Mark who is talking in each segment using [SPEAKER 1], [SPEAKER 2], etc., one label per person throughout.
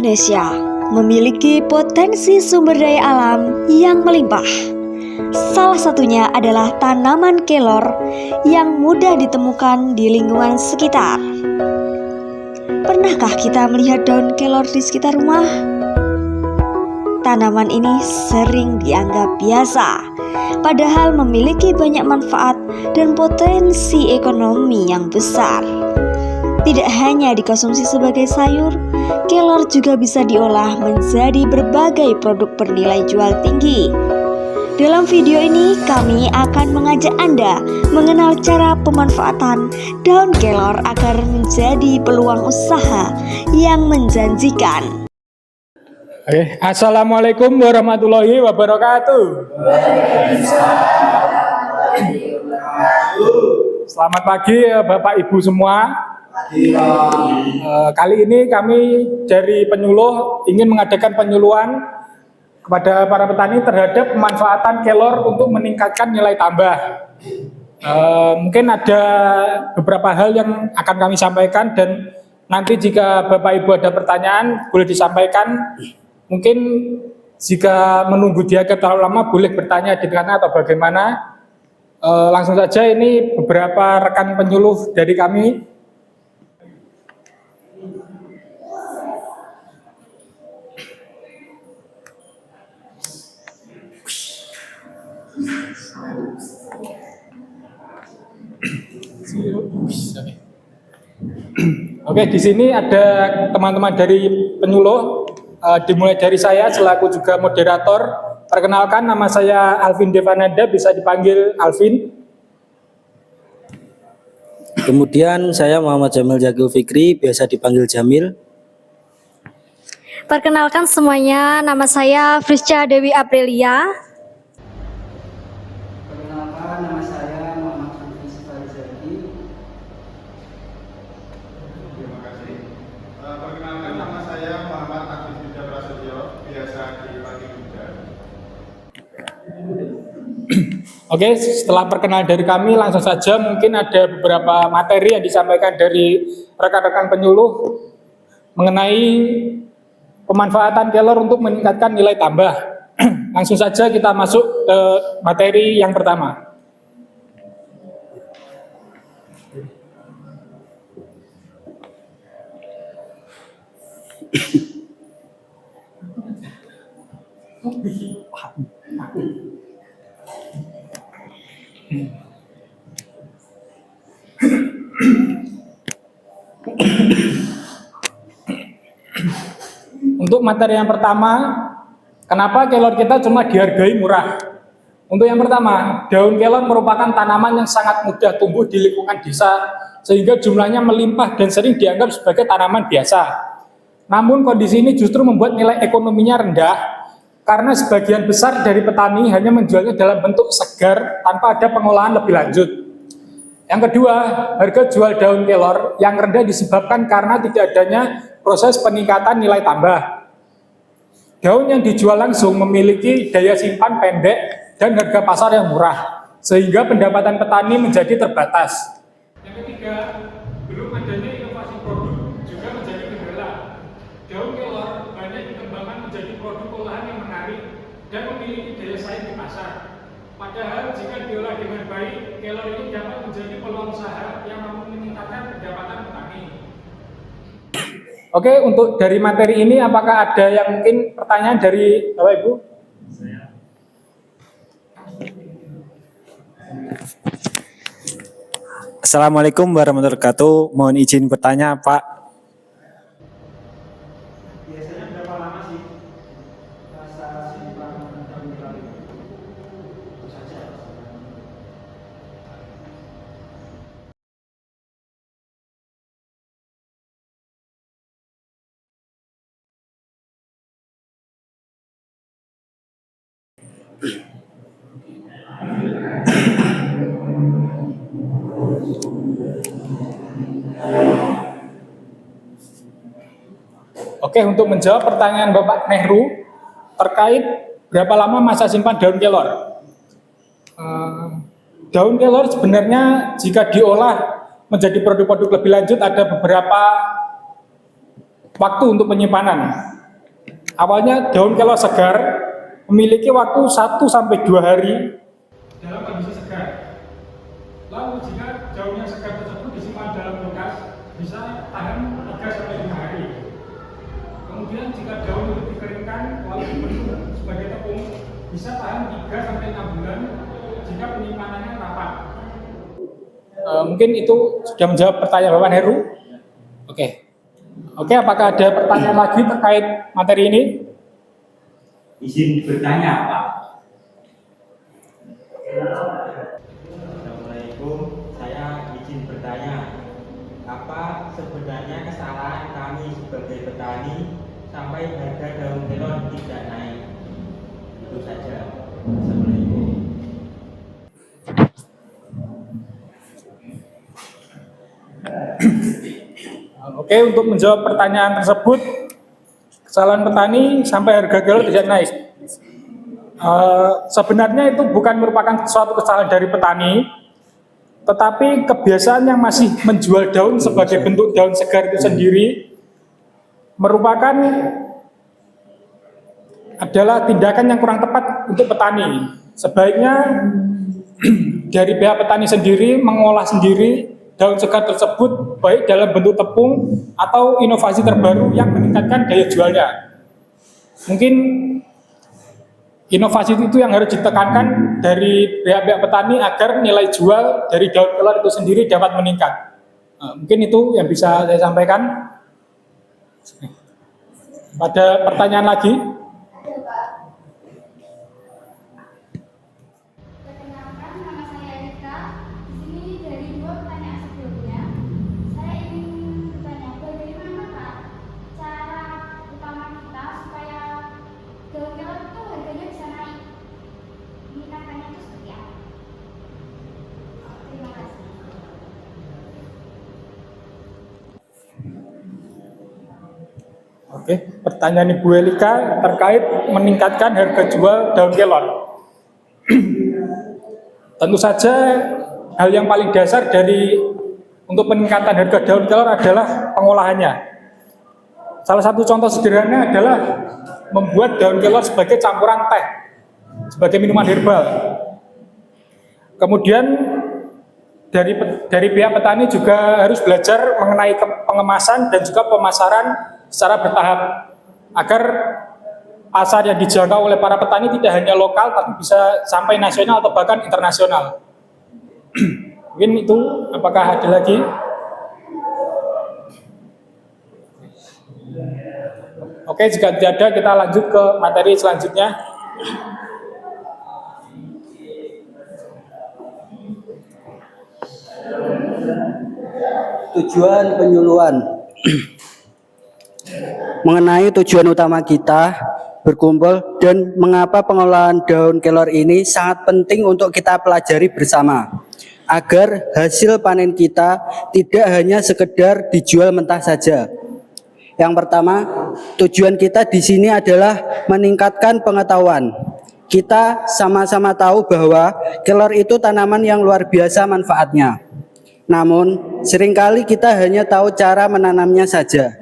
[SPEAKER 1] Indonesia memiliki potensi sumber daya alam yang melimpah. Salah satunya adalah tanaman kelor yang mudah ditemukan di lingkungan sekitar. Pernahkah kita melihat daun kelor di sekitar rumah? Tanaman ini sering dianggap biasa, padahal memiliki banyak manfaat dan potensi ekonomi yang besar. Tidak hanya dikonsumsi sebagai sayur, kelor juga bisa diolah menjadi berbagai produk bernilai jual tinggi. Dalam video ini kami akan mengajak Anda mengenal cara pemanfaatan daun kelor agar menjadi peluang usaha yang menjanjikan.
[SPEAKER 2] Assalamualaikum warahmatullahi wabarakatuh. Selamat pagi Bapak Ibu semua. Kali ini kami dari penyuluh ingin mengadakan penyuluhan kepada para petani terhadap pemanfaatan kelor untuk meningkatkan nilai tambah. Mungkin ada beberapa hal yang akan kami sampaikan dan nanti jika Bapak Ibu ada pertanyaan boleh disampaikan. Mungkin jika menunggu dia terlalu lama boleh bertanya di kanan atau bagaimana. Langsung saja, ini beberapa rekan penyuluh dari kami. Oke, di sini ada teman-teman dari penyuluh. Dimulai dari saya selaku juga moderator. Perkenalkan, nama saya Alvin Devananda, bisa dipanggil Alvin.
[SPEAKER 3] Kemudian saya Muhammad Jamil Jagil Fikri, biasa dipanggil Jamil.
[SPEAKER 4] Perkenalkan semuanya, nama saya Frisca Dewi Aprilia.
[SPEAKER 5] Perkenalkan, nama saya Muhammad Hafiz Farizaki.
[SPEAKER 6] Terima kasih. Perkenalkan, nama saya Muhammad Agus Yuda Prasetyo, biasa dipanggil Yuda.
[SPEAKER 2] Oke, setelah perkenalan dari kami, langsung saja mungkin ada beberapa materi yang disampaikan dari rekan-rekan penyuluh mengenai pemanfaatan kelor untuk meningkatkan nilai tambah. Langsung saja kita masuk ke materi yang pertama. Untuk materi yang pertama, kenapa kelor kita cuma dihargai murah? Untuk yang pertama, daun kelor merupakan tanaman yang sangat mudah tumbuh di lingkungan desa, sehingga jumlahnya melimpah dan sering dianggap sebagai tanaman biasa. Namun kondisi ini justru membuat nilai ekonominya rendah, karena sebagian besar dari petani hanya menjualnya dalam bentuk segar tanpa ada pengolahan lebih lanjut. Yang kedua, harga jual daun kelor yang rendah disebabkan karena tidak adanya proses peningkatan nilai tambah. Daun yang dijual langsung memiliki daya simpan pendek dan harga pasar yang murah, sehingga pendapatan petani menjadi terbatas. Yang ketiga, belum adanya inovasi produk juga menjadi kendala. Daun kelor banyak dikembangkan menjadi produk olahan yang menarik dan memiliki daya saing di pasar. Padahal jika diolah dengan baik, kelor ini dapat menjadi peluang usaha yang mampu meningkatkan pendapatan petani. Oke, untuk dari materi ini apakah ada yang mungkin pertanyaan dari Bapak Ibu?
[SPEAKER 3] Assalamualaikum warahmatullahi wabarakatuh. Mohon izin bertanya, Pak.
[SPEAKER 5] Biasanya berapa lama sih masa simpan daun kelor itu? Itu saja.
[SPEAKER 2] Oke, untuk menjawab pertanyaan Bapak Nehru terkait berapa lama masa simpan daun kelor. Daun kelor sebenarnya jika diolah menjadi produk-produk lebih lanjut ada beberapa waktu untuk penyimpanan. Awalnya daun kelor segar memiliki waktu 1-2 hari dalam kondisi segar. Lalu jika daun yang segar tersebut disimpan dalam kulkas, bisa tahan 3-5 hari. Kemudian jika daun itu dikeringkan lalu dibentuk sebagai tepung, bisa tahan 3-6 bulan jika penyimpanannya rapat. Mungkin itu sudah menjawab pertanyaan Bapak Heru. Oke, apakah ada pertanyaan lagi terkait materi ini?
[SPEAKER 7] Izin bertanya, Pak.
[SPEAKER 8] Assalamualaikum, saya izin bertanya, apa sebenarnya kesalahan kami sebagai petani sampai harga daun kelor tidak naik? Itu saja. Assalamualaikum.
[SPEAKER 2] Oke, untuk menjawab pertanyaan tersebut, kesalahan petani sampai harga kelor tidak naik. Sebenarnya itu bukan merupakan suatu kesalahan dari petani, tetapi kebiasaan yang masih menjual daun sebagai bentuk daun segar itu sendiri merupakan adalah tindakan yang kurang tepat untuk petani. Sebaiknya dari pihak petani sendiri mengolah sendiri daun segar tersebut, baik dalam bentuk tepung atau inovasi terbaru yang meningkatkan daya jualnya. Mungkin inovasi itu yang harus ditekankan dari pihak petani agar nilai jual dari daun kelor itu sendiri dapat meningkat. Mungkin itu yang bisa saya sampaikan. Pada pertanyaan lagi?
[SPEAKER 9] Perkenalkan, nama saya Erika. Di sini dari 2 pertanyaan sebelumnya, saya ingin bertanya, bagaimana Pak cara utama kita supaya daun kelor itu harganya bisa naik? Meningkatkannya itu seperti apa? Terima kasih.
[SPEAKER 2] Oke, pertanyaan Ibu Elika terkait meningkatkan harga jual daun kelor. Tentu saja hal yang paling dasar untuk peningkatan harga daun kelor adalah pengolahannya. Salah satu contoh sederhana adalah membuat daun kelor sebagai campuran teh, sebagai minuman herbal. Kemudian dari pihak petani juga harus belajar mengenai pengemasan dan juga pemasaran secara bertahap agar pasar yang dijangkau oleh para petani tidak hanya lokal tapi bisa sampai nasional atau bahkan internasional. Mungkin itu, apakah ada lagi? Oke, jika tidak ada kita lanjut ke materi selanjutnya.
[SPEAKER 3] Tujuan penyuluhan. Mengenai tujuan utama kita berkumpul dan mengapa pengolahan daun kelor ini sangat penting untuk kita pelajari bersama agar hasil panen kita tidak hanya sekedar dijual mentah saja. Yang pertama, tujuan kita di sini adalah meningkatkan pengetahuan. Kita sama-sama tahu bahwa kelor itu tanaman yang luar biasa manfaatnya. Namun, seringkali kita hanya tahu cara menanamnya saja.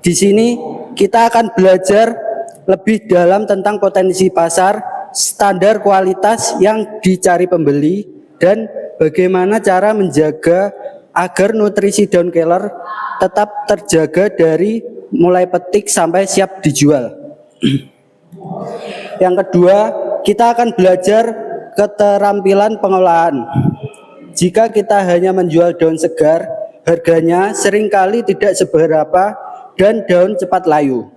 [SPEAKER 3] Di sini kita akan belajar lebih dalam tentang potensi pasar, standar kualitas yang dicari pembeli, dan bagaimana cara menjaga agar nutrisi daun kelor tetap terjaga dari mulai petik sampai siap dijual. Yang kedua, kita akan belajar keterampilan pengolahan. Jika kita hanya menjual daun segar, harganya seringkali tidak seberapa dan daun cepat layu.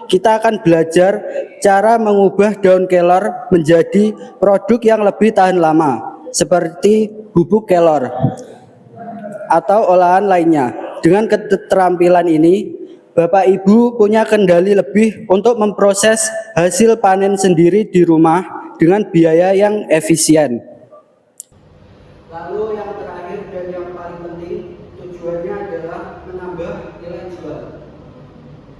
[SPEAKER 3] Kita akan belajar cara mengubah daun kelor menjadi produk yang lebih tahan lama, seperti bubuk kelor atau olahan lainnya. Dengan keterampilan ini, Bapak Ibu punya kendali lebih untuk memproses hasil panen sendiri di rumah dengan biaya yang efisien. Lalu yang terakhir dan yang paling penting, tujuannya adalah menambah nilai jual.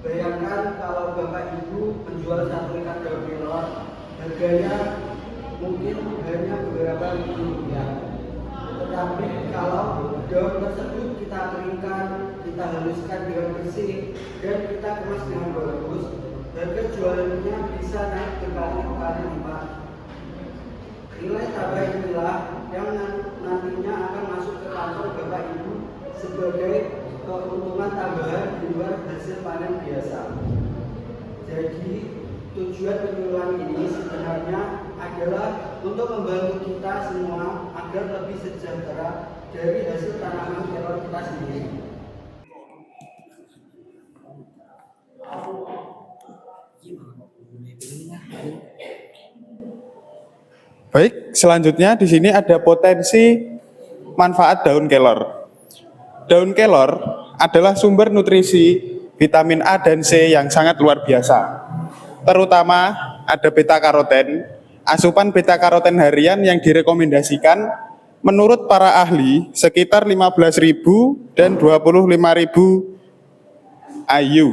[SPEAKER 3] Bayangkan kalau Bapak Ibu menjual 1 ikat daun kelor, harganya mungkin hanya beberapa ribu rupiah. Tetapi kalau daun tersebut kita keringkan, kita haluskan dengan bersih, dan kita kemas dengan bagus, harga bisa naik berkali-kali lipat. Nilai tambah inilah yang nantinya akan masuk ke kantor Bapak Ibu sebagai keuntungan tambahan di luar hasil panen biasa. Jadi tujuan penyuluhan ini sebenarnya adalah untuk membantu kita semua agar lebih sejahtera dari hasil tanaman kelor kita sendiri.
[SPEAKER 6] Baik, selanjutnya di sini ada potensi manfaat daun kelor. Daun kelor adalah sumber nutrisi vitamin A dan C yang sangat luar biasa. Terutama ada beta karoten. Asupan beta karoten harian yang direkomendasikan menurut para ahli sekitar 15.000 dan 25.000 IU.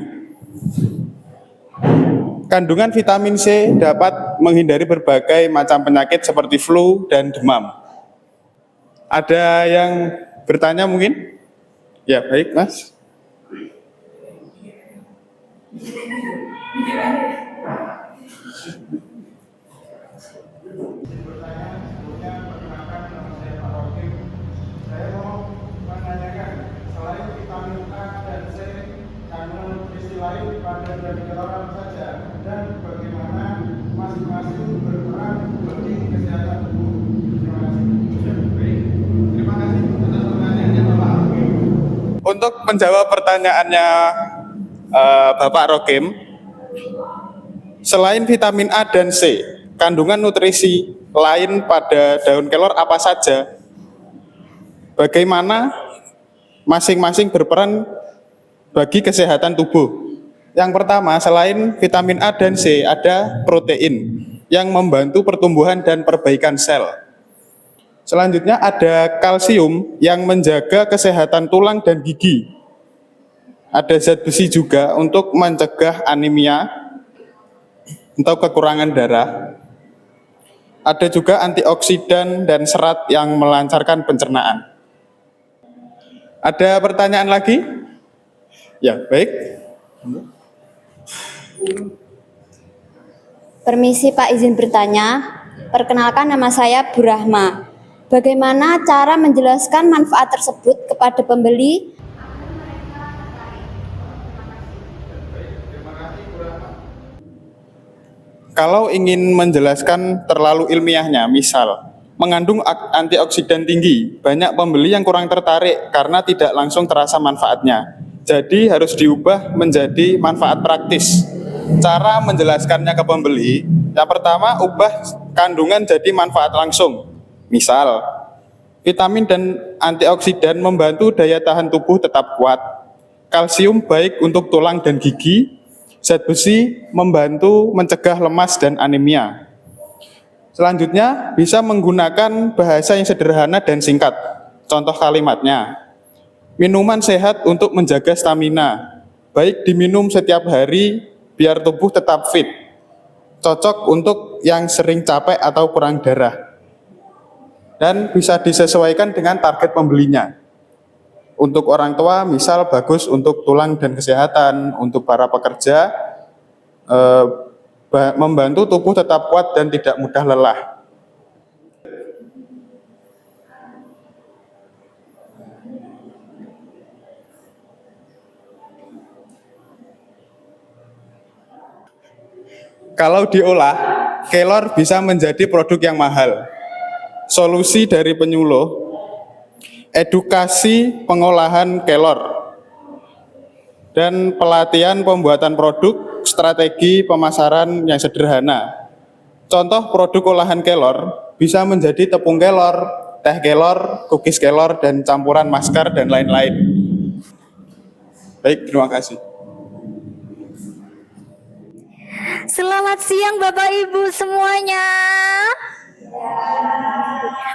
[SPEAKER 6] Kandungan vitamin C dapat menghindari berbagai macam penyakit seperti flu dan demam. Ada yang bertanya mungkin? Ya, baik, Mas. Saya mau menanyakan, selain vitamin A dan C, kandungan nutrisi lain pada daun kelor apa saja, dan bagaimana masing-masing berperan bagi kesehatan tubuh. Terima kasih. Baik. Terima kasih atas pertanyaannya Bapak Rokim. Untuk menjawab pertanyaannya Bapak Rokim, selain vitamin A dan C, kandungan nutrisi lain pada daun kelor apa saja? Bagaimana masing-masing berperan bagi kesehatan tubuh? Yang pertama, selain vitamin A dan C, ada protein yang membantu pertumbuhan dan perbaikan sel. Selanjutnya ada kalsium yang menjaga kesehatan tulang dan gigi. Ada zat besi juga untuk mencegah anemia atau kekurangan darah. Ada juga antioksidan dan serat yang melancarkan pencernaan. Ada pertanyaan lagi? Ya, baik.
[SPEAKER 10] Permisi Pak, izin bertanya. Perkenalkan, nama saya Bu Rahma. Bagaimana cara menjelaskan manfaat tersebut kepada pembeli?
[SPEAKER 6] Kalau ingin menjelaskan terlalu ilmiahnya, misal mengandung antioksidan tinggi, banyak pembeli yang kurang tertarik karena tidak langsung terasa manfaatnya. Jadi harus diubah menjadi manfaat praktis. Cara menjelaskannya ke pembeli, yang pertama ubah kandungan jadi manfaat langsung. Misal, vitamin dan antioksidan membantu daya tahan tubuh tetap kuat. Kalsium baik untuk tulang dan gigi. Zat besi membantu mencegah lemas dan anemia. Selanjutnya, bisa menggunakan bahasa yang sederhana dan singkat. Contoh kalimatnya, minuman sehat untuk menjaga stamina. Baik diminum setiap hari biar tubuh tetap fit. Cocok untuk yang sering capek atau kurang darah. Dan bisa disesuaikan dengan target pembelinya. Untuk orang tua, misal bagus untuk tulang dan kesehatan. Untuk para pekerja, membantu tubuh tetap kuat dan tidak mudah lelah. Kalau diolah, kelor bisa menjadi produk yang mahal. Solusi dari penyuluh, edukasi pengolahan kelor, dan pelatihan pembuatan produk, strategi pemasaran yang sederhana. Contoh produk olahan kelor bisa menjadi tepung kelor, teh kelor, cookies kelor, dan campuran masker dan lain-lain. Baik, terima kasih.
[SPEAKER 4] Selamat siang Bapak Ibu semuanya.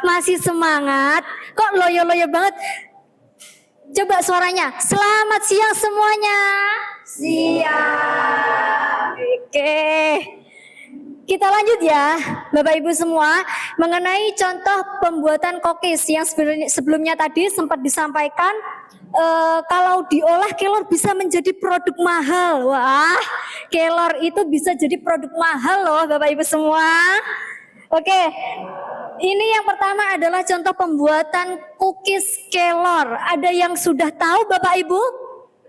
[SPEAKER 4] Masih semangat? Kok loyo-loyo banget? Coba suaranya. Selamat siang semuanya. Siang. Oke. Kita lanjut ya, Bapak Ibu semua, mengenai contoh pembuatan cookies yang sebelumnya tadi sempat disampaikan, kalau diolah kelor bisa menjadi produk mahal. Wah, kelor itu bisa jadi produk mahal loh Bapak Ibu semua. Oke, ini yang pertama adalah contoh pembuatan cookies kelor. Ada yang sudah tahu Bapak Ibu?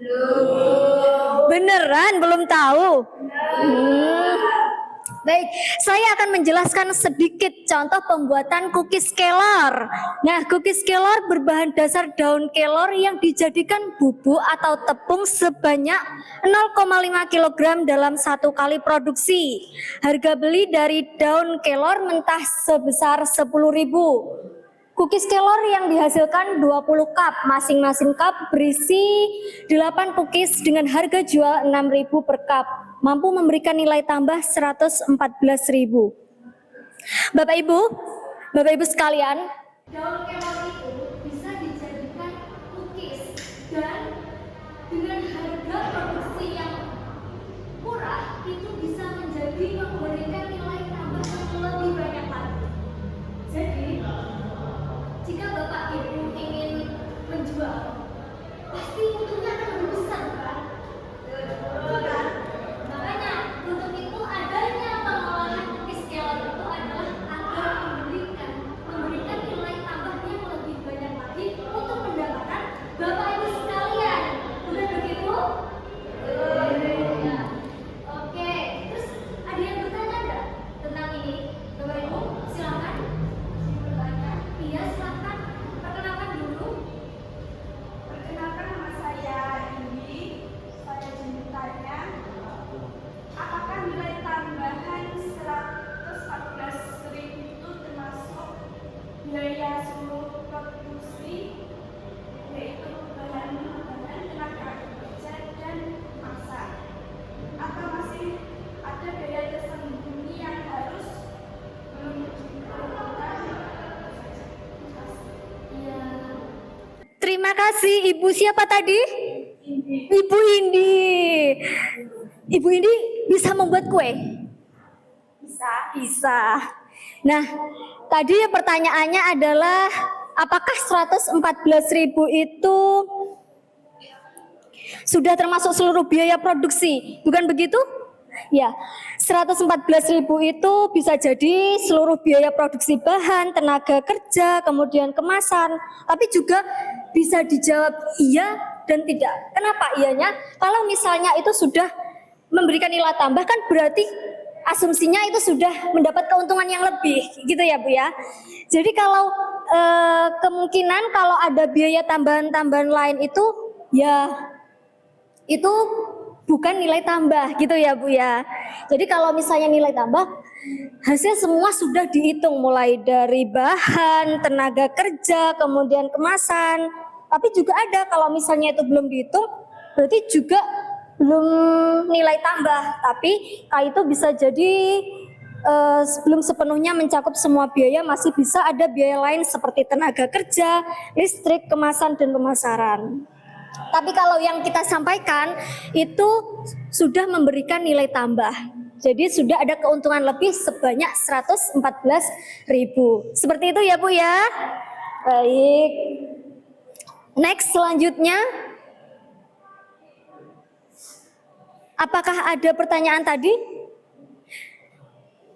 [SPEAKER 4] Belum. Beneran belum tahu? Baik, saya akan menjelaskan sedikit contoh pembuatan cookies kelor. Nah, cookies kelor berbahan dasar daun kelor yang dijadikan bubuk atau tepung sebanyak 0,5 kg dalam satu kali produksi. Harga beli dari daun kelor mentah sebesar 10.000. Cookies kelor yang dihasilkan 20 cup, masing-masing cup berisi 8 cookies dengan harga jual 6.000 per cup, mampu memberikan nilai tambah 114.000. Bapak Ibu sekalian,
[SPEAKER 9] Daun kelor itu bisa dijadikan cookies dan dengan harga produksi yang murah itu bisa memberikan nilai tambah yang lebih banyak lagi. Jadi jika Bapak Ibu ingin menjual, pasti untungnya akan lebih besar kan? Bukan? Makanya untuk itu adanya pengolahan cookies kelor itu adalah agar memberikan nilai tambahnya yang lebih banyak lagi untuk pendapatan Bapak Ibu sekalian. Bukan begitu? Ya. Oke, terus ada yang bertanya nggak tentang ini? Bapak Ibu, silakan. Iya, silakan. Perkenalkan dulu.
[SPEAKER 11] Perkenalkan, nama saya Indi. Saya bertanya, apakah nilai tambahan 114.000 itu termasuk biaya seluruh produksi, yaitu bahan tenaga kerja dan masa, atau masih ada biaya tersembunyi yang harus
[SPEAKER 4] terima kasih. Ibu siapa tadi? Ibu Indi. Ibu Indi bisa membuat kue? Bisa. Nah, tadi pertanyaannya adalah apakah 114.000 itu sudah termasuk seluruh biaya produksi? Bukan begitu? Ya, 114.000 itu bisa jadi seluruh biaya produksi bahan, tenaga kerja, kemudian kemasan. Tapi juga bisa dijawab iya dan tidak. Kenapa iyanya? Kalau misalnya itu sudah memberikan nilai tambah, kan berarti asumsinya itu sudah mendapat keuntungan yang lebih, gitu ya Bu ya. Jadi kalau kemungkinan kalau ada biaya tambahan-tambahan lain itu, ya itu bukan nilai tambah gitu ya Bu ya. Jadi kalau misalnya nilai tambah, hasil semua sudah dihitung mulai dari bahan, tenaga kerja, kemudian kemasan. Tapi juga ada kalau misalnya itu belum dihitung, berarti juga belum nilai tambah. Tapi itu bisa jadi belum sepenuhnya mencakup semua biaya, masih bisa ada biaya lain seperti tenaga kerja, listrik, kemasan, dan pemasaran. Tapi kalau yang kita sampaikan itu sudah memberikan nilai tambah. Jadi sudah ada keuntungan lebih sebanyak 114.000. Seperti itu ya Bu ya. Baik. Next selanjutnya. Apakah ada pertanyaan tadi?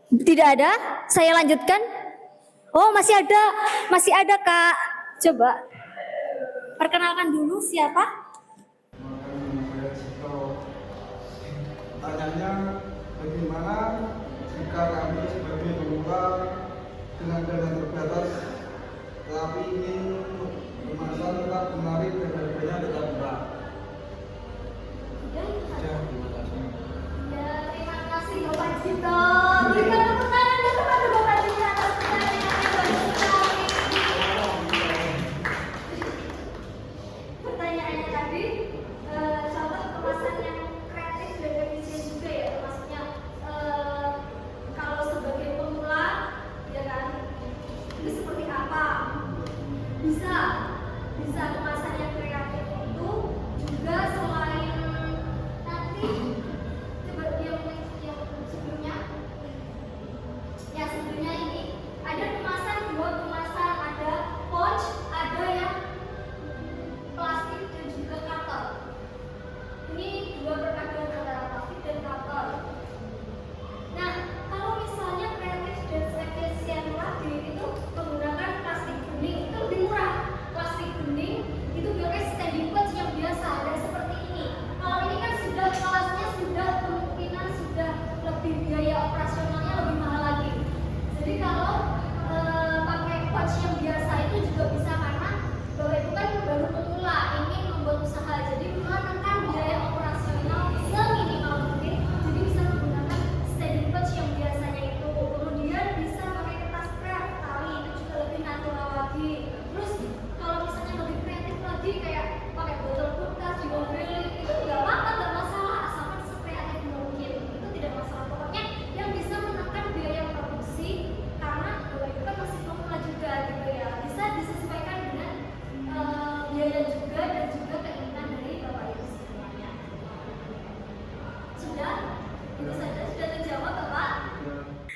[SPEAKER 4] Tidak ada? Saya lanjutkan. Oh, masih ada Kak. Coba. Perkenalkan dulu siapa?
[SPEAKER 12] Pertanyaannya, bagaimana jika kami sebagai pemula dengan dana terbatas tapi ingin kemasan tetap menarik dan harganya tetap murah?
[SPEAKER 9] Ya, terima kasih Bapak Cito. Berikan tepuk tangan kepada Bapak Cito atas pertanyaannya yang bagus sekali. Pertanyaannya tadi, contoh kemasan yang kreatif dan efisien juga ya, maksudnya kalau sebagai pemula, ya kan, ini seperti apa? Bisa kemasan yang kreatif itu juga selain nanti coba yang sebelumnya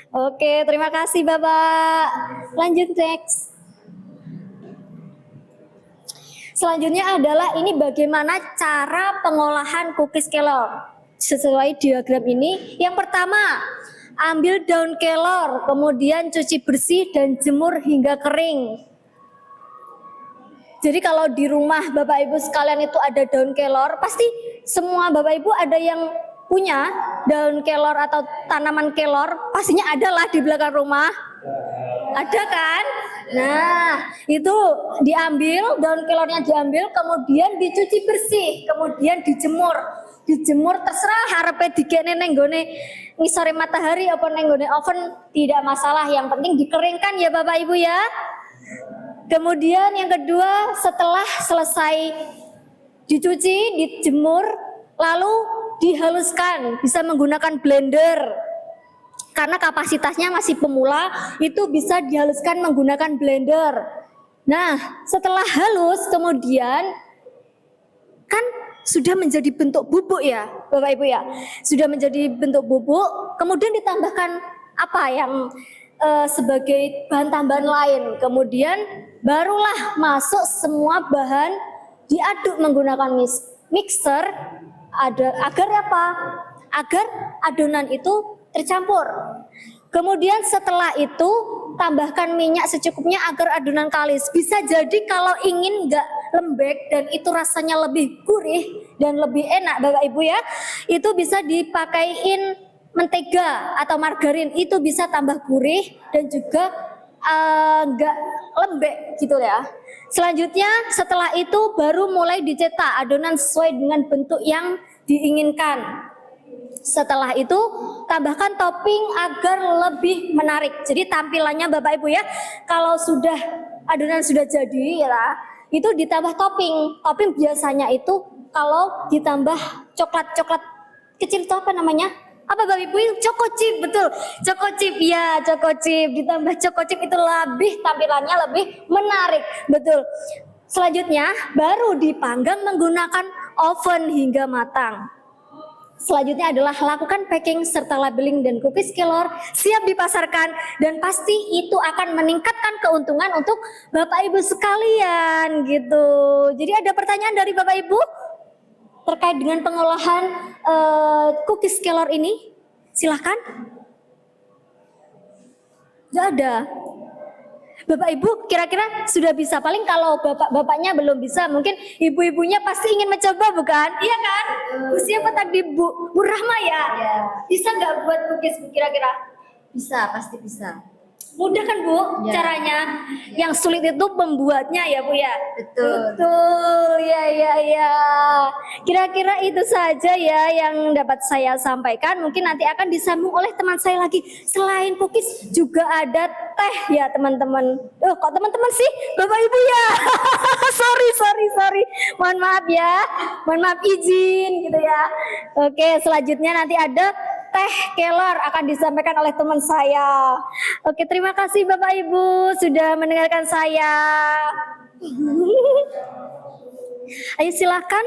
[SPEAKER 4] Oke, terima kasih Bapak. Lanjut next. Selanjutnya adalah ini bagaimana cara pengolahan cookies kelor. Sesuai diagram ini, yang pertama, ambil daun kelor, kemudian cuci bersih dan jemur hingga kering. Jadi kalau di rumah Bapak Ibu sekalian itu ada daun kelor, pasti semua Bapak Ibu ada yang punya daun kelor atau tanaman kelor, pastinya ada lah di belakang rumah. Ada kan? Nah, itu diambil, daun kelornya diambil, kemudian dicuci bersih, kemudian dijemur. Dijemur terserah harepe digene neng gone ngisore matahari apa neng gone oven tidak masalah, yang penting dikeringkan ya Bapak Ibu ya. Kemudian yang kedua, setelah selesai dicuci, dijemur, lalu dihaluskan, bisa menggunakan blender. Karena kapasitasnya masih pemula, itu bisa dihaluskan menggunakan blender. Nah, setelah halus kemudian kan sudah menjadi bentuk bubuk ya, Bapak Ibu ya. Sudah menjadi bentuk bubuk, kemudian ditambahkan apa yang sebagai bahan tambahan lain. Kemudian barulah masuk semua bahan, diaduk menggunakan mixer agar apa? Agar adonan itu tercampur. Kemudian setelah itu tambahkan minyak secukupnya agar adonan kalis. Bisa jadi kalau ingin nggak lembek dan itu rasanya lebih gurih dan lebih enak Bapak Ibu ya, itu bisa dipakaiin mentega atau margarin, itu bisa tambah gurih dan juga nggak lembek gitu ya. Selanjutnya setelah itu baru mulai dicetak adonan sesuai dengan bentuk yang diinginkan. Setelah itu tambahkan topping agar lebih menarik. Jadi tampilannya Bapak Ibu ya, kalau sudah adonan sudah jadi ya, itu ditambah topping. Topping biasanya itu kalau ditambah coklat kecil itu apa namanya? Apa Bapak Ibu? Choco chip, betul. Choco chip ya, choco chip. Ditambah choco chip itu lebih tampilannya lebih menarik, betul. Selanjutnya baru dipanggang menggunakan oven hingga matang. Selanjutnya adalah lakukan packing serta labeling dan cookies kelor siap dipasarkan, dan pasti itu akan meningkatkan keuntungan untuk Bapak Ibu sekalian gitu. Jadi ada pertanyaan dari Bapak Ibu terkait dengan pengolahan cookies kelor ini? Silahkan. Tidak ada. Bapak Ibu kira-kira sudah bisa, paling kalau bapak-bapaknya belum bisa, mungkin ibu-ibunya pasti ingin mencoba bukan? Iya kan? Bu siapa tadi Bu Rahma ya? Bisa nggak buat cookies kira-kira?
[SPEAKER 10] Bisa, pasti bisa.
[SPEAKER 4] Mudah kan Bu caranya? Yang sulit itu membuatnya ya Bu ya? Betul, ya. Kira-kira itu saja ya yang dapat saya sampaikan. Mungkin nanti akan disambung oleh teman saya lagi. Selain cookies juga ada teh ya teman-teman. Kok teman-teman sih? Bapak Ibu ya? sorry. Mohon maaf ya. Mohon maaf izin gitu ya. Oke, selanjutnya nanti ada teh kelor akan disampaikan oleh teman saya. Oke, terima kasih Bapak Ibu sudah mendengarkan saya. Ayo silakan.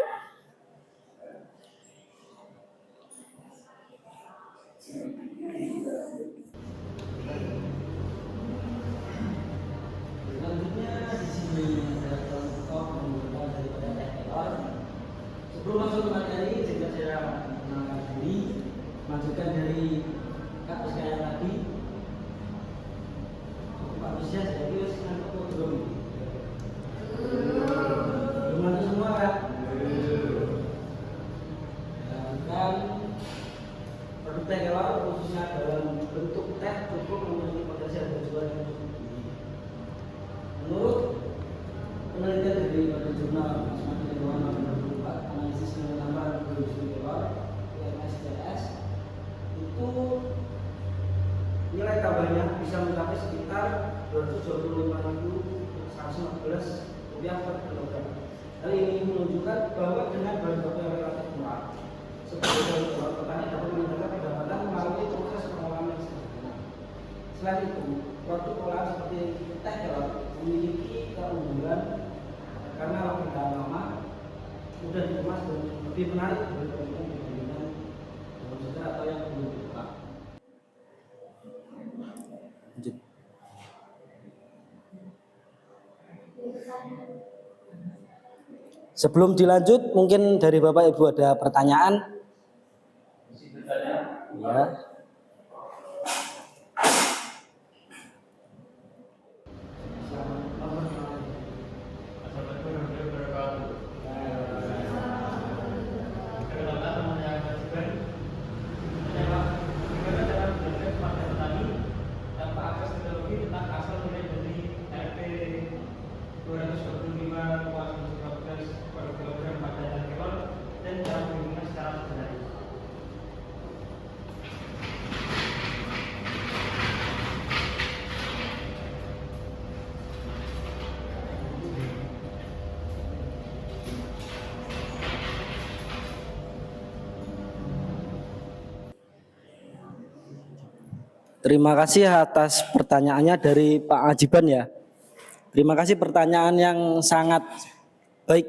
[SPEAKER 3] Sebelum masuk ke materi, juga saya mengenalkan diri, lanjutkan dari kata sekalian tadi. Manusia jadi dengan fotografi. Gimana semua kan? Dan produk teh kelor khususnya dalam bentuk teh cukup memiliki potensi berjualan yang cukup tinggi. Menurut penelitian dari jurnal Semakin Lingkungan analisis penambahan produksi kelor (IMSDS) itu nilai tambahnya bisa mencapai sekitar 225.115 rupiah per kilogram. Hal ini menunjukkan bahwa dengan bahan baku yang relatif murah, seperti daun kelor, petani dapat meningkatkan pendapatan melalui proses pengolahan yang sederhana. Selain itu, produk olahan seperti teh kelor memiliki keunggulan karena lebih tahan lama, mudah dikemas dan lebih menarik dibandingkan daun segar atau yang belum dibuka. Sebelum dilanjut, mungkin dari Bapak Ibu ada pertanyaan? Ya. Terima kasih atas pertanyaannya dari Pak Ajiban ya. Terima kasih pertanyaan yang sangat baik.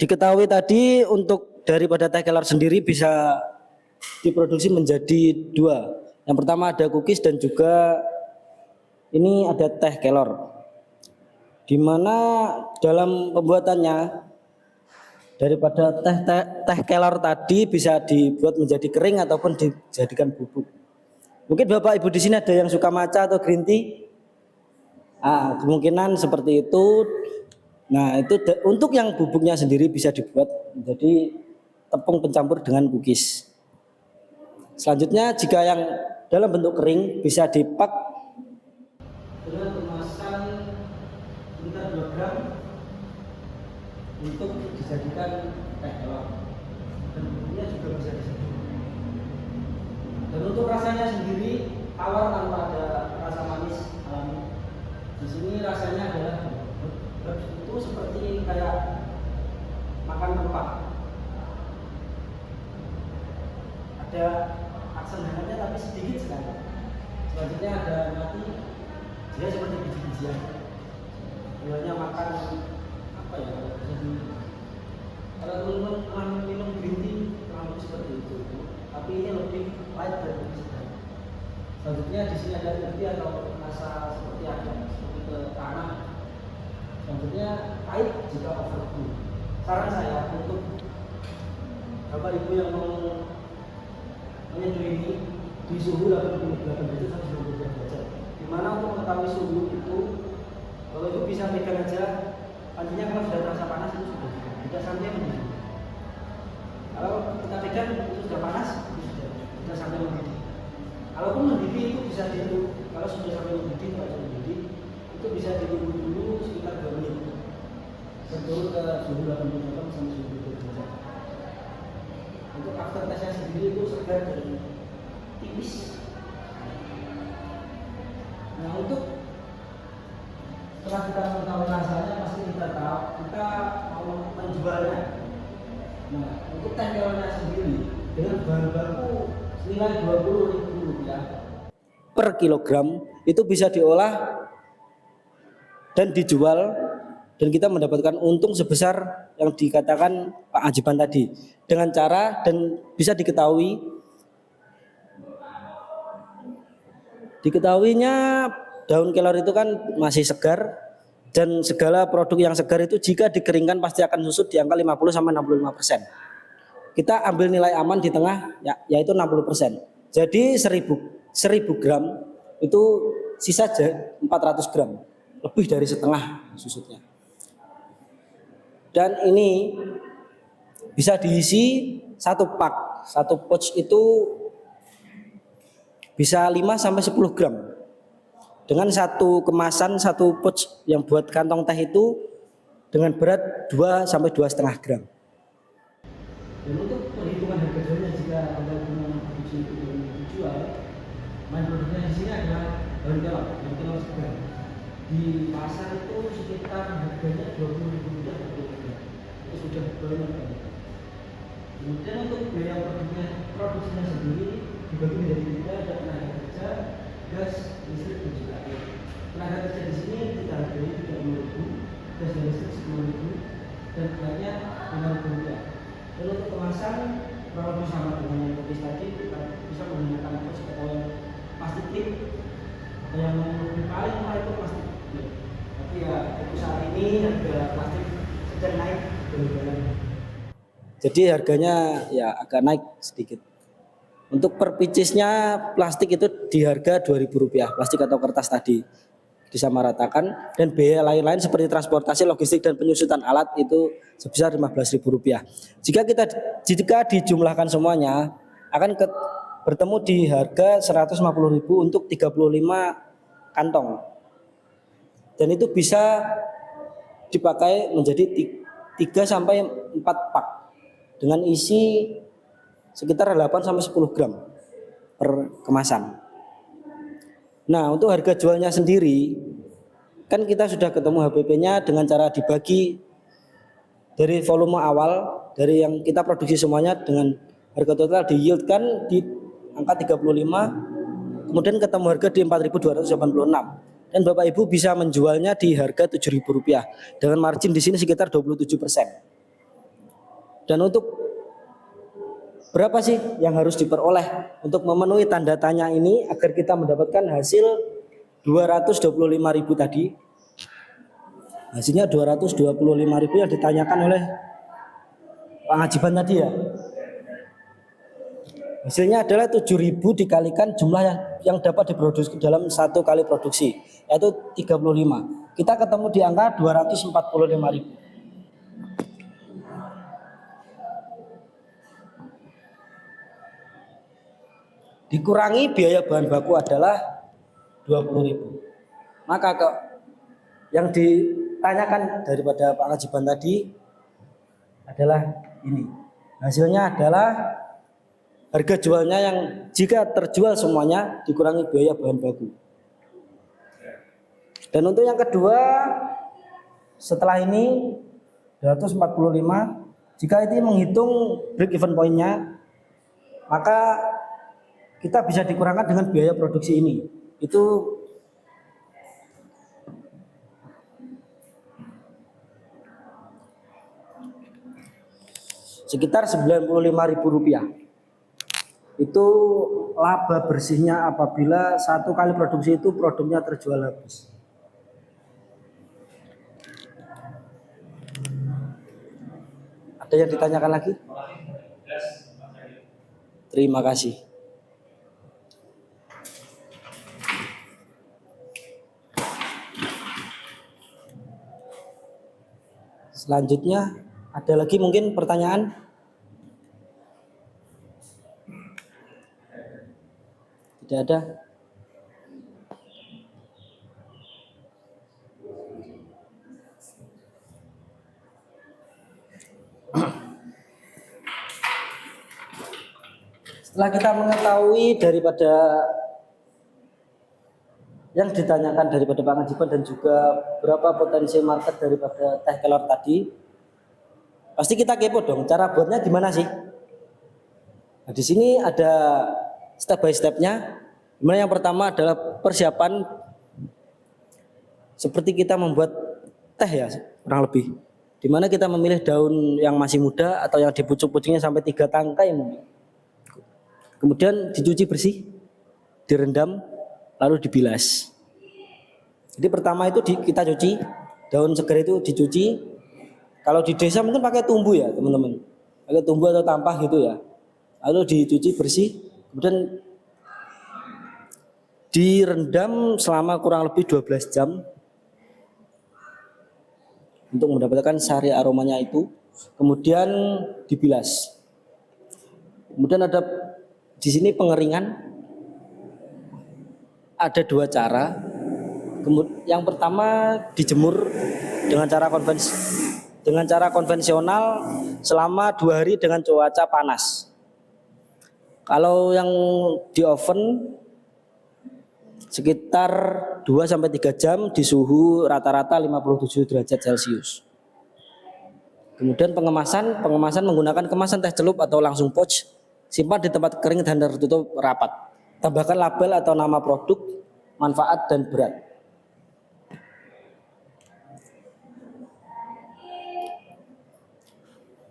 [SPEAKER 3] Diketahui tadi untuk daripada teh kelor sendiri bisa diproduksi menjadi dua. Yang pertama ada cookies dan juga ini ada teh kelor. Di mana dalam pembuatannya daripada teh kelor tadi bisa dibuat menjadi kering ataupun dijadikan bubuk. Mungkin Bapak Ibu di sini ada yang suka matcha atau green tea? Kemungkinan seperti itu. Nah, itu untuk yang bubuknya sendiri bisa dibuat menjadi tepung pencampur dengan cookies. Selanjutnya jika yang dalam bentuk kering bisa dipak dengan kemasan sekitar 2 gram untuk dijadikan teh kelor, dan bumbunya juga bisa disajikan. Dan untuk rasanya sendiri tawar tanpa ada rasa manis alami. Di sini rasanya adalah itu seperti kayak makan rempah. Ada aksen hangatnya tapi sedikit sekali. Selanjutnya ada mati, dia seperti biji-bijian. Bilangnya makan apa ya? Kalau teman-teman minum green tea kurang seperti itu, tapi ini lebih light dan lebih sedang. Selanjutnya di sini ada kopi atau rasa seperti ada seperti ke tanah. Selanjutnya pahit jika overcook. Saran saya untuk Bapak Ibu yang mau menyeduh ini di suhu 88 derajat sampai 90 derajat. Dimana untuk mengetahui suhu itu, kalau itu bisa pegang aja. Pancinya kalau sudah terasa panas itu sudah tidak sampai mendidih. Kalau kita pegang itu sudah panas, itu sudah sampai mendidih. Kalaupun mendidih itu bisa ditunggu. Kalau sudah sampai mendidih atau mendidih, itu bisa ditunggu dulu sekitar 2 menit. Betul ke suhu 88 sampai 90 derajat. Untuk aftertaste-nya sendiri itu segar dan tipis. Nah, untuk setelah kita mengetahui rasanya pasti kita tahu kita mau menjualnya. Nah, untuk teh kelornya sendiri dengan bahan baku senilai Rp20.000 per kilogram itu bisa diolah dan dijual, dan kita mendapatkan untung sebesar yang dikatakan Pak Ajiban tadi, dengan cara dan bisa diketahuinya daun kelor itu kan masih segar, dan segala produk yang segar itu jika dikeringkan pasti akan susut di angka 50-65%. Kita ambil nilai aman di tengah yaitu 60%. Jadi 1000 gram itu sisa 400 gram, lebih dari setengah susutnya. Dan ini bisa diisi satu pouch itu bisa 5-10 gram. Dengan satu kemasan, satu pouch yang buat kantong teh itu dengan berat 2-2,5 gram. Dan untuk perhitungan harga jualnya jika Anda punya produksi itu dijual, main produknya di sini adalah daun kelor segar. Di pasar itu sekitar harganya Rp20.000 per kilogram. Itu sudah banyak. Kemudian untuk biaya produksinya sendiri dibagi menjadi 3, ada tenaga kerja, gas, listrik, dan juga air. Tenaga kerja di sini kita hargai Rp30.000, gas dan listrik Rp10.000, dan airnya Rp5.000. Dan untuk kemasan kurang lebih sama dengan yang cookies tadi, kita bisa menggunakan pouch atau yang plastik tip, atau yang paling murah itu plastik tip. Iya, untuk saat ini harga plastik sedang naik bulan-bulan. Jadi harganya ya agak naik sedikit. Untuk per picisnya plastik itu di harga Rp2.000, plastik atau kertas tadi disamaratakan, dan biaya lain-lain seperti transportasi, logistik dan penyusutan alat itu sebesar Rp15.000. Jika dijumlahkan semuanya akan bertemu di harga Rp150.000 untuk 35 kantong. Dan itu bisa dipakai menjadi 3 sampai 4 pak dengan isi sekitar 8 sampai 10 gram per kemasan. Nah, untuk harga jualnya sendiri kan kita sudah ketemu HPP-nya dengan cara dibagi dari volume awal dari yang kita produksi semuanya dengan harga total di-yieldkan di angka 35, kemudian ketemu harga di 4.286. Dan Bapak Ibu bisa menjualnya di harga Rp7.000 dengan margin di sini sekitar 27%. Dan untuk berapa sih yang harus diperoleh untuk memenuhi tanda tanya ini agar kita mendapatkan hasil 225.000 tadi? Hasilnya 225.000 yang ditanyakan oleh Pak Ngajiban tadi ya. Hasilnya adalah 7.000 dikalikan jumlah yang dapat diproduksi dalam satu kali produksi, yaitu 35. Kita ketemu di angka 245.000. Dikurangi biaya bahan baku adalah 20.000. Maka yang ditanyakan daripada Pak Ngajiban tadi adalah ini. Hasilnya adalah harga jualnya yang jika terjual semuanya dikurangi biaya bahan baku. Dan untuk yang kedua, setelah ini 245, jika itu menghitung break even point-nya, maka kita bisa dikurangkan dengan biaya produksi ini. Itu sekitar Rp95.000. Itu laba bersihnya apabila satu kali produksi itu produknya terjual habis. Ada yang ditanyakan lagi? Terima kasih. Selanjutnya ada lagi mungkin pertanyaan? Tidak ada. Setelah kita mengetahui daripada yang ditanyakan daripada Pak Ngajiban dan juga berapa potensi market daripada teh kelor tadi, pasti kita kepo dong, cara buatnya gimana sih? Nah, di sini ada step by stepnya. Dimana yang pertama adalah persiapan seperti kita membuat teh ya kurang lebih. Dimana kita memilih daun yang masih muda atau yang dipucuk-pucuknya sampai 3 tangkai mungkin. Kemudian dicuci bersih, direndam, lalu dibilas. Jadi pertama itu kita cuci, daun segar itu dicuci. Kalau di desa mungkin pakai tumbuh ya teman-teman, pakai tumbuh atau tampah gitu ya. Lalu dicuci bersih, kemudian direndam selama kurang lebih 12 jam untuk mendapatkan sari aromanya itu. Kemudian dibilas. Kemudian ada di sini pengeringan. Ada 2 cara. Yang pertama dijemur dengan cara konvensional selama 2 hari dengan cuaca panas. Kalau yang di oven sekitar 2 sampai 3 jam di suhu rata-rata 57 derajat Celcius. Kemudian pengemasan menggunakan kemasan teh celup atau langsung pouch, simpan di tempat kering dan tertutup rapat. Tambahkan label atau nama produk, manfaat dan berat.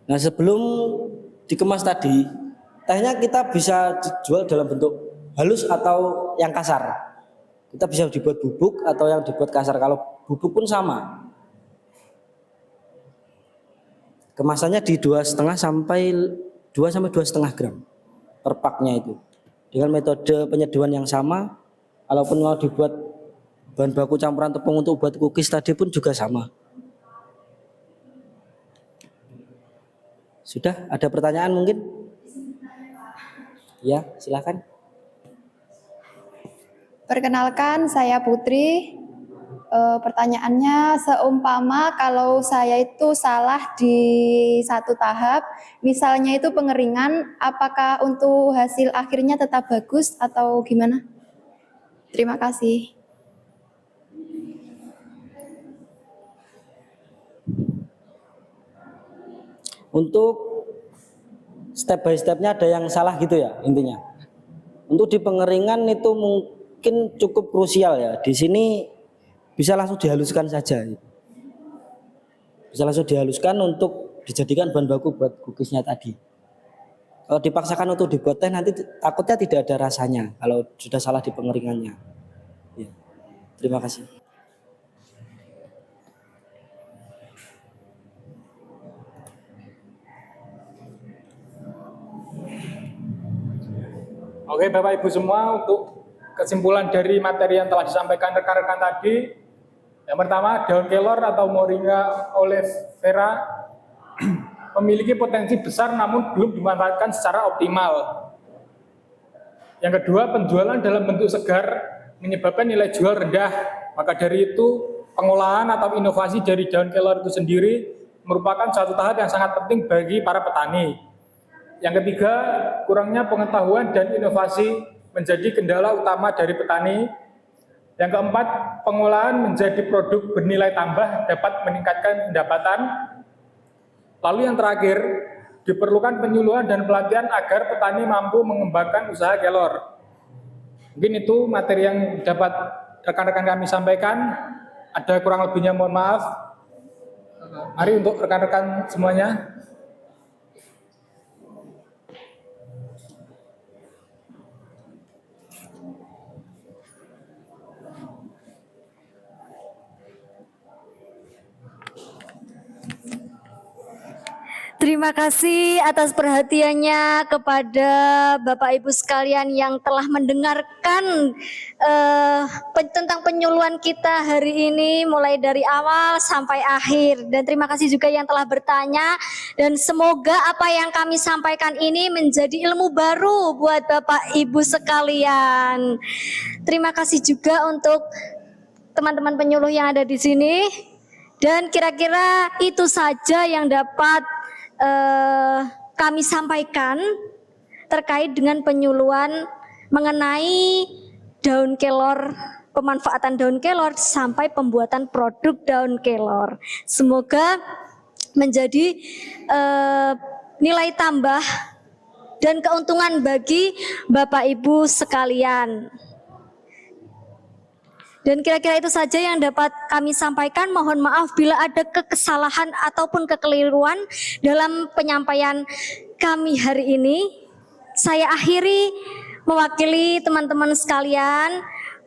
[SPEAKER 3] Nah, sebelum dikemas tadi, tehnya kita bisa dijual dalam bentuk halus atau yang kasar. Kita bisa dibuat bubuk atau yang dibuat kasar. Kalau bubuk pun sama. Kemasannya di 2,5 sampai 2,5 gram per paknya itu. Dengan metode penyeduhan yang sama, walaupun mau dibuat bahan baku campuran tepung untuk buat cookies tadi pun juga sama. Sudah, ada pertanyaan mungkin? Ya, silakan.
[SPEAKER 10] Perkenalkan, saya Putri. Pertanyaannya, seumpama kalau saya itu salah di satu tahap, misalnya itu pengeringan, apakah untuk hasil akhirnya tetap bagus atau gimana? Terima kasih.
[SPEAKER 3] Untuk step by stepnya ada yang salah gitu ya intinya. Untuk di pengeringan itu mungkin cukup krusial ya. Di sini bisa langsung dihaluskan saja. Bisa langsung dihaluskan untuk dijadikan bahan baku buat cookiesnya tadi. Kalau dipaksakan untuk dibuat teh nanti takutnya tidak ada rasanya kalau sudah salah di pengeringannya. Ya. Terima kasih.
[SPEAKER 2] Oke Bapak Ibu semua, untuk kesimpulan dari materi yang telah disampaikan rekan-rekan tadi, yang pertama, daun kelor atau Moringa oleifera memiliki potensi besar namun belum dimanfaatkan secara optimal. Yang kedua, penjualan dalam bentuk segar menyebabkan nilai jual rendah. Maka dari itu, pengolahan atau inovasi dari daun kelor itu sendiri merupakan suatu tahap yang sangat penting bagi para petani. Yang ketiga, kurangnya pengetahuan dan inovasi menjadi kendala utama dari petani. Yang keempat, pengolahan menjadi produk bernilai tambah dapat meningkatkan pendapatan. Lalu yang terakhir, diperlukan penyuluhan dan pelatihan agar petani mampu mengembangkan usaha kelor. Mungkin itu materi yang dapat rekan-rekan kami sampaikan. Ada kurang lebihnya mohon maaf. Mari untuk rekan-rekan semuanya.
[SPEAKER 4] Terima kasih atas perhatiannya kepada Bapak Ibu sekalian yang telah mendengarkan tentang penyuluhan kita hari ini mulai dari awal sampai akhir. Dan terima kasih juga yang telah bertanya, dan semoga apa yang kami sampaikan ini menjadi ilmu baru buat Bapak Ibu sekalian. Terima kasih juga untuk teman-teman penyuluh yang ada di sini. Dan kira-kira itu saja yang dapat kami sampaikan terkait dengan penyuluhan mengenai daun kelor, pemanfaatan daun kelor sampai pembuatan produk daun kelor. Semoga menjadi nilai tambah dan keuntungan bagi Bapak Ibu sekalian. Dan kira-kira itu saja yang dapat kami sampaikan. Mohon maaf bila ada kesalahan ataupun kekeliruan dalam penyampaian kami hari ini. Saya akhiri mewakili teman-teman sekalian.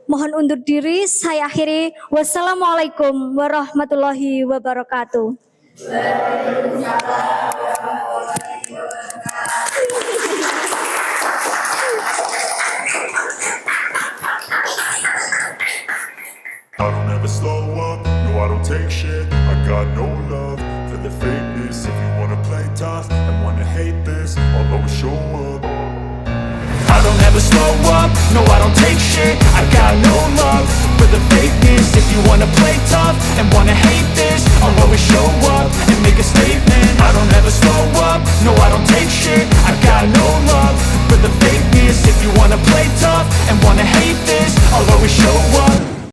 [SPEAKER 4] Mohon undur diri. Saya akhiri. Wassalamualaikum warahmatullahi wabarakatuh.
[SPEAKER 13] I don't ever slow up, no I don't take shit. I got no love for the fakeness. If you wanna play tough and wanna hate this, I'll always show up. I don't ever slow up, no I don't take shit. I got no love for the fakeness. If you wanna play tough and wanna hate